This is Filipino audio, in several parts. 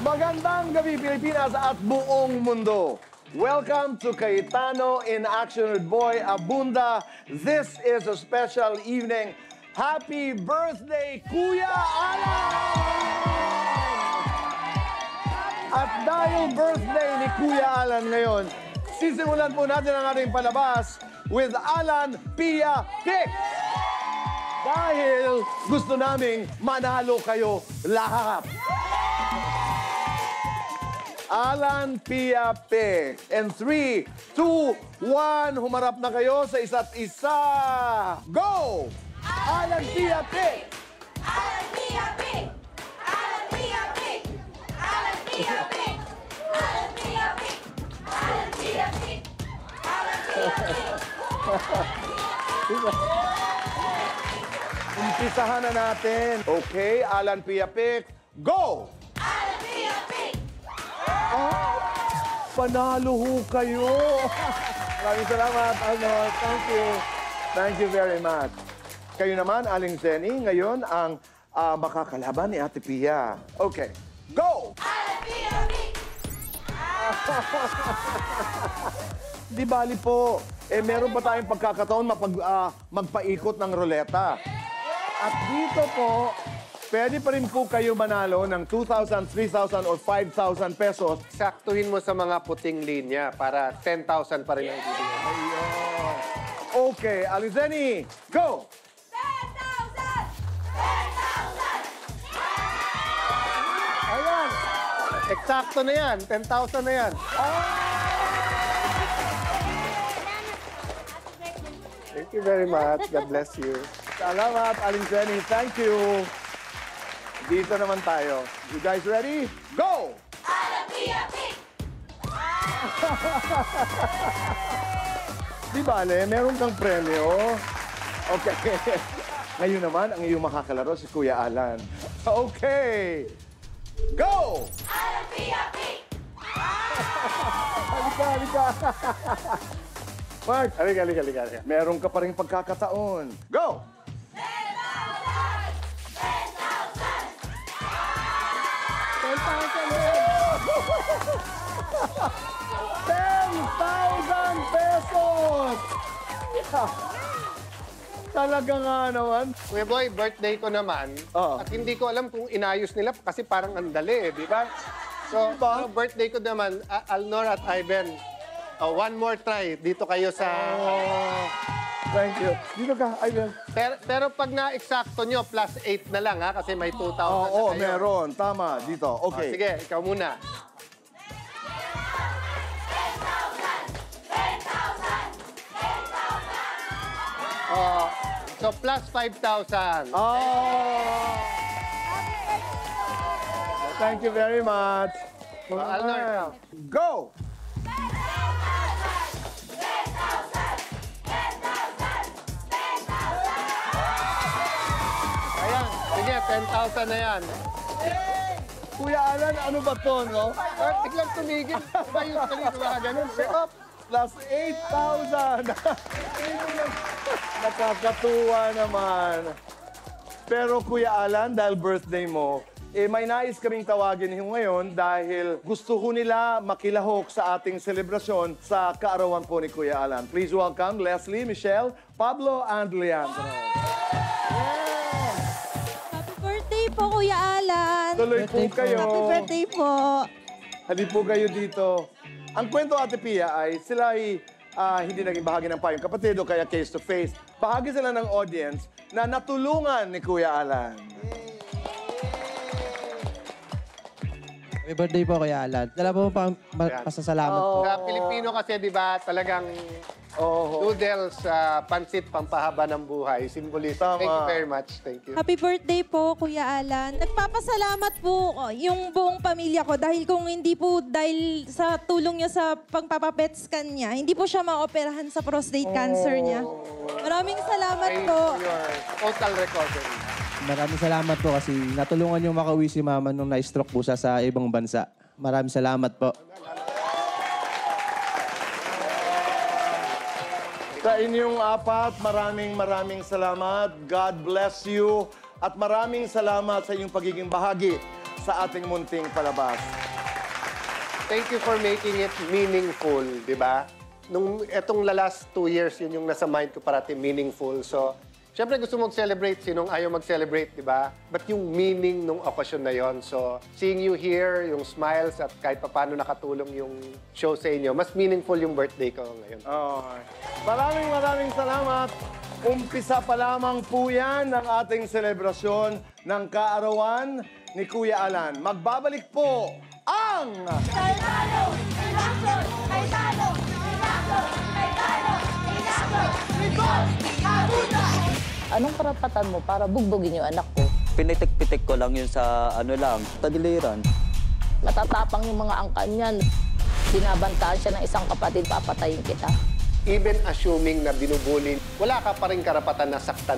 Magandang gabi, Pilipinas at buong mundo. Welcome to Cayetano in Action with Boy Abunda. This is a special evening. Happy birthday, Kuya Alan! At dahil birthday ni Kuya Alan ngayon, sisimulan po natin ang ating palabas with Alan Pia Pick. Dahil gusto naming manalo kayo lahat. Alan Pia Pick. And 3, 2, 1, humarap na kayo sa isa't isa. Go! Alan Pia Pick! Alan Pia Pick! Alan Pia Pick! Alan Pia Pick! Alan Pia Pick! Alan Pia Pick! Alan Pia Pick! Umpisahan na natin. Okay, Alan Pia Pick. Go! Alan Pia Pick! Panalo ho kayo. Maraming salamat, Arnold. Thank you. Thank you very much. Kayo naman, Aling Zenny, ngayon ang makakalaban ni Ate Pia. Okay, go! Alan Pia Pick! Di bali po. Meron pa tayong pagkakataon magpaikot ng ruleta. At dito po, pwede pa rin po kayo manalo ng 2,000, 3,000 or 5,000 pesos. Saktuhin mo sa mga puting linya para 10,000 pa rin ang bibigyan. Ayun. Okay, Alizeni, go! 10,000! 10,000! Ayan. Eksakto na yan. 10,000 na yan. Thank you very much. God bless you. Salamat, Aling Zenny. Thank you. Dito naman tayo. You guys ready? Go! Alan Pia Pick! Di bale, meron kang premyo. Okay. Ngayon naman, ang iyong makakalaro si Kuya Alan. Okay. Go! Alan Pia Pick! Halika, halika. Mark, Halika. meron ka pa rin pagkakataon. Go! 10,000! 10,000 pesos! Talaga nga naman. Kuya Boy, birthday ko naman. Oo. At hindi ko alam kung inayos nila kasi parang andali, di ba? So, Diba? birthday ko naman, Alnor at Ivan, one more try. Dito kayo sa... Oh, thank you. Dito ka, Ivan. Pero pag na-eksakto nyo, plus 8 na lang ha, kasi may 2,000 na Oo, kayo. meron. Tama. Dito. Oh, Okay. sige, ikaw muna. 10,000! So, plus 5,000. Oh! Thank you very much. Alnor. Go! 10,000! 10,000! Ayan, sige, 10,000 na yan. Kuya Alan, ano ba to, no? Or, biglang tumigil. Diba usually mga ganun? Up. Plus 8,000. Nakakatuwa naman. Pero Kuya Alan, dahil birthday mo, may nais kaming tawagin ngayon dahil gusto ho nila makilahok sa ating selebrasyon sa kaarawan po ni Kuya Alan. Please welcome Leslie, Michelle, Pablo, and Leandro. Happy birthday po, Kuya Alan. Tuloy po kayo. Happy birthday po. Halip po kayo dito. Ang kwento, Ate Pia, ay sila ay hindi naging bahagi ng payong kapatid o kaya face-to-face. Bahagi sila ng audience na natulungan ni Kuya Alan. Happy birthday po, Kuya Alan. Dala po pasasalamat po. Sa Pilipino kasi, di ba, talagang noodles, pansit, pampahaba ng buhay. Symbolism. Thank you very much. Thank you. Happy birthday po, Kuya Alan. Nagpapasalamat po yung buong pamilya ko dahil kung hindi po dahil sa tulong niya sa pagpapapet scan niya, hindi po siya maoperahan sa prostate cancer niya. Maraming salamat Thank po. you for your total recovery. Maraming salamat po kasi natulungan yung makauwi si Mama nung na-stroke po siya sa ibang bansa. Maraming salamat po. Sa inyong apat, maraming salamat. God bless you. At maraming salamat sa inyong pagiging bahagi sa ating munting palabas. Thank you for making it meaningful, di ba? Nung etong last 2 years, yun yung nasa mind ko parati, meaningful. So, syempre gusto mong celebrate, sinong ayaw mag-celebrate, di ba? But yung meaning nung okasyon na yon. So, seeing you here, yung smiles at kahit paano nakatulong yung show sa inyo, mas meaningful yung birthday ko ngayon. Maraming salamat. Umpisa pa lamang po yan ng ating selebrasyon ng kaarawan ni Kuya Alan. Magbabalik po ang... Kay talo, inakot! Kay talo, inakot! Kay talo, inakot! Nicole, Abuda! Anong karapatan mo para bugbugin yung anak ko? Pinitik-pitik ko lang yun sa tagiliran. Matatapang yung mga angkan niyan. Binabantaan siya ng isang kapatid, papatayin kita. Even assuming na binubulin, wala ka pa rin karapatan na saktan.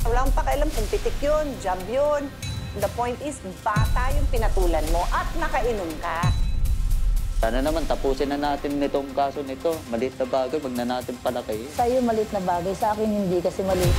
Wala akong pakialam kung pitik yun, job yun. The point is, bata yung pinatulan mo at nakainom ka. Sana naman tapusin na natin nitong kaso nito. Maliit na bagay, wag na natin palaki. Sa'yo maliit na bagay, sa akin hindi kasi maliit.